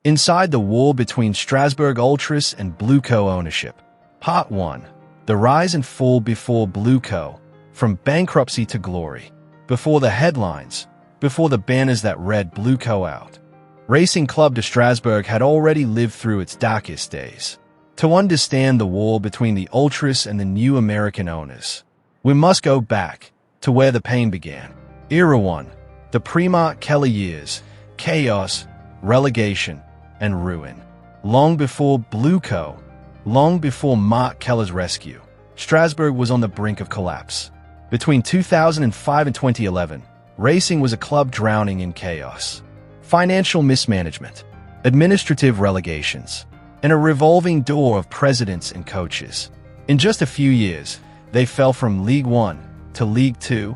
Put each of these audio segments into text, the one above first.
Inside the war between Strasbourg Ultras and BlueCo ownership. Part 1. The rise and fall before BlueCo, from bankruptcy to glory. Before the headlines, before the banners that read BlueCo out. Racing Club de Strasbourg had already lived through its darkest days. To understand the war between the Ultras and the new American owners, we must go back to where the pain began. Era 1. The pre-Marc Keller years, chaos, relegation, and ruin. Long before BlueCo, long before Marc Keller's rescue, Strasbourg was on the brink of collapse. Between 2005 and 2011, racing was a club drowning in chaos. Financial mismanagement, administrative relegations, and a revolving door of presidents and coaches. In just a few years, they fell from Ligue 1 to Ligue 2,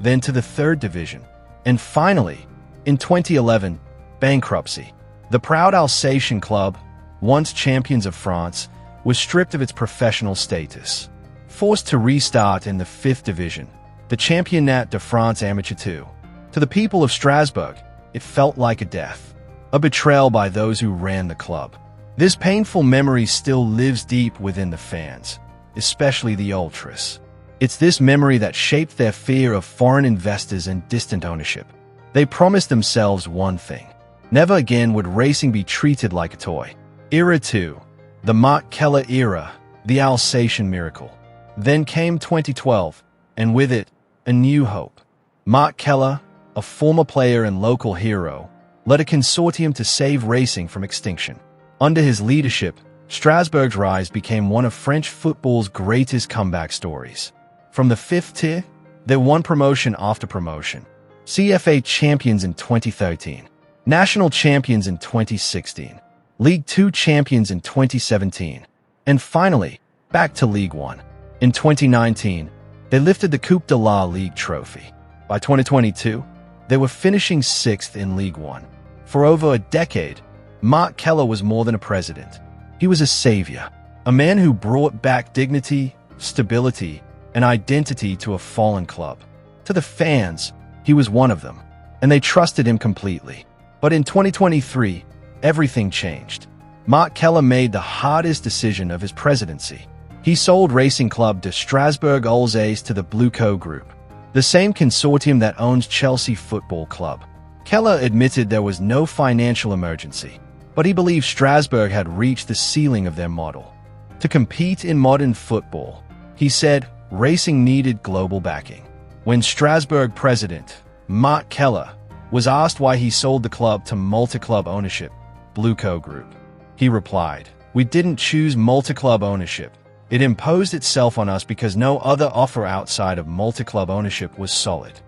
then to the third division, and finally, in 2011, bankruptcy. The proud Alsatian club, once champions of France, was stripped of its professional status. Forced to restart in the 5th division, the Championnat de France Amateur 2. To the people of Strasbourg, it felt like a death, a betrayal by those who ran the club. This painful memory still lives deep within the fans, especially the Ultras. It's this memory that shaped their fear of foreign investors and distant ownership. They promised themselves one thing: never again would racing be treated like a toy. Era 2. The Marc Keller era, the Alsatian miracle. Then came 2012, and with it, a new hope. Marc Keller, a former player and local hero, led a consortium to save racing from extinction. Under his leadership, Strasbourg's rise became one of French football's greatest comeback stories. From the 5th tier, they won promotion after promotion. CFA champions in 2013, national champions in 2016, Ligue 2 champions in 2017, and finally, back to Ligue 1. In 2019, they lifted the Coupe de la Ligue trophy. By 2022, they were finishing 6th in Ligue 1. For over a decade, Marc Keller was more than a president. He was a savior, a man who brought back dignity, stability, and identity to a fallen club. To the fans, he was one of them, and they trusted him completely. But in 2023, everything changed. Marc Keller made the hardest decision of his presidency. He sold Racing Club de Strasbourg Alsace to the BlueCo Group, the same consortium that owns Chelsea Football Club. Keller admitted there was no financial emergency, but he believed Strasbourg had reached the ceiling of their model. To compete in modern football, he said, racing needed global backing. When Strasbourg president, Marc Keller, was asked why he sold the club to multi-club ownership, BlueCo Group, he replied, "We didn't choose multi-club ownership. It imposed itself on us because no other offer outside of multi-club ownership was solid."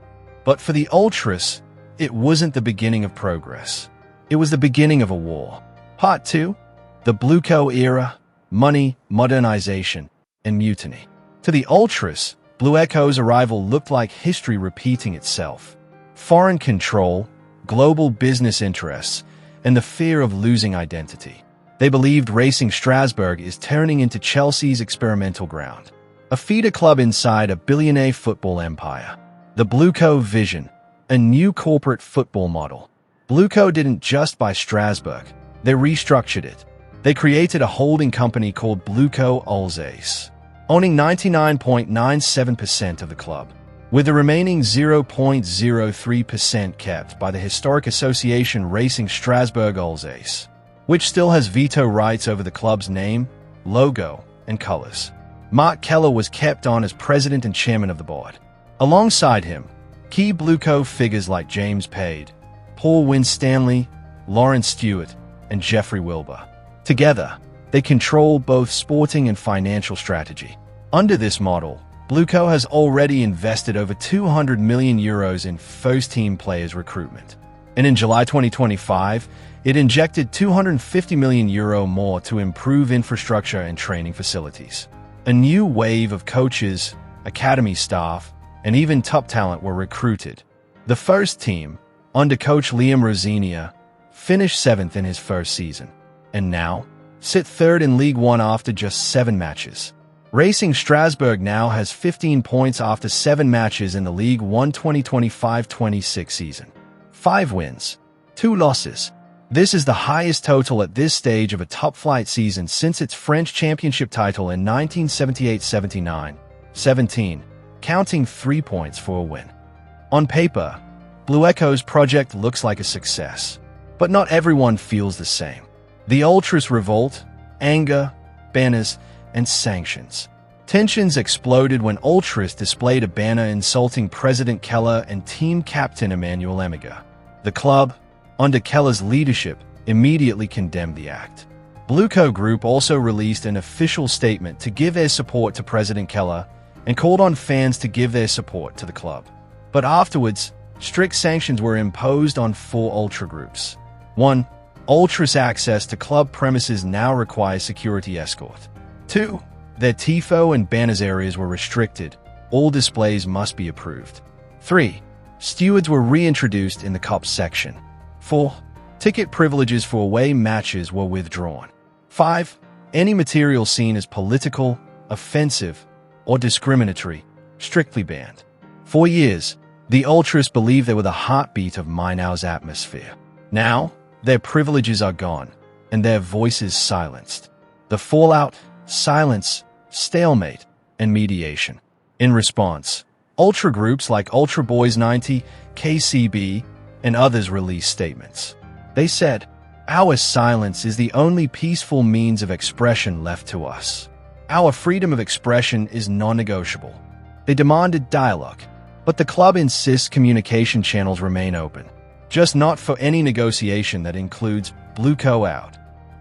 But for the Ultras, it wasn't the beginning of progress. It was the beginning of a war. Part 2. The BlueCo era, money, modernization, and mutiny. To the Ultras, BlueCo's arrival looked like history repeating itself. Foreign control, global business interests, and the fear of losing identity. They believed Racing Strasbourg is turning into Chelsea's experimental ground, a feeder club inside a billionaire football empire. The BlueCo vision, a new corporate football model. BlueCo didn't just buy Strasbourg, they restructured it. They created a holding company called BlueCo Alsace, owning 99.97% of the club, with the remaining 0.03% kept by the historic association Racing Strasbourg Alsace, which still has veto rights over the club's name, logo, and colors. Marc Keller was kept on as president and chairman of the board. Alongside him, key BlueCo figures like James Pade, Paul Winstanley, Lawrence Stewart, and Jeffrey Wilbur. Together, they control both sporting and financial strategy. Under this model, BlueCo has already invested over €200 million in first-team players recruitment. And in July 2025, it injected €250 million more to improve infrastructure and training facilities. A new wave of coaches, academy staff, and even top talent were recruited. The first team, under coach Liam Rosinia, finished 7th in his first season, and now sit 3rd in Ligue 1 after just 7 matches. Racing Strasbourg now has 15 points after 7 matches in the Ligue 1 2025-26 season. 5 wins, 2 losses, This is the highest total at this stage of a top-flight season since its French championship title in 1978-79, 17, counting 3 points for a win. On paper, BlueCo's project looks like a success, but not everyone feels the same. The Ultras revolt, anger, banners, and sanctions. Tensions exploded when Ultras displayed a banner insulting President Keller and team captain Emmanuel Emiga. The club, under Keller's leadership, immediately condemned the act. BlueCo Group also released an official statement to give their support to President Keller and called on fans to give their support to the club. But afterwards, strict sanctions were imposed on 4 Ultra groups. 1. Ultras access to club premises now requires security escort. 2. Their tifo and banners areas were restricted. All displays must be approved. 3. Stewards were reintroduced in the cup section. 4. Ticket privileges for away matches were withdrawn. 5. Any material seen as political, offensive, or discriminatory, strictly banned. For years, the Ultras believed they were the heartbeat of Mainau's atmosphere. Now, their privileges are gone, and their voices silenced. The fallout, silence, stalemate, and mediation. In response, Ultra groups like Ultra Boys 90, KCB, and others released statements. They said, "Our silence is the only peaceful means of expression left to us. Our freedom of expression is non-negotiable." They demanded dialogue, but the club insists communication channels remain open, just not for any negotiation that includes BlueCo out.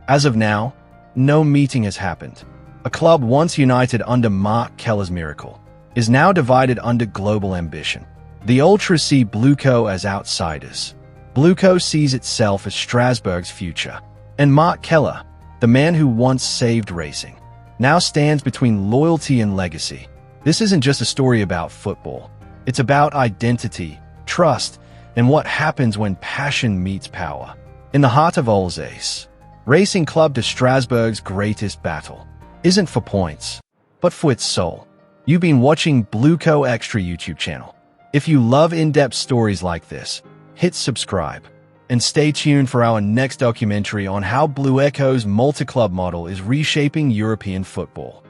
As of now, no meeting has happened. A club once united under Marc Keller's miracle is now divided under global ambition. The Ultras see BlueCo as outsiders. BlueCo sees itself as Strasbourg's future. And Marc Keller, the man who once saved racing, now stands between loyalty and legacy. This isn't just a story about football. It's about identity, trust, and what happens when passion meets power. In the heart of Alsace, Racing Club de Strasbourg's greatest battle isn't for points, but for its soul. You've been watching BlueCo Xtra YouTube channel. If you love in-depth stories like this, hit subscribe and stay tuned for our next documentary on how BlueCo's multi-club model is reshaping European football.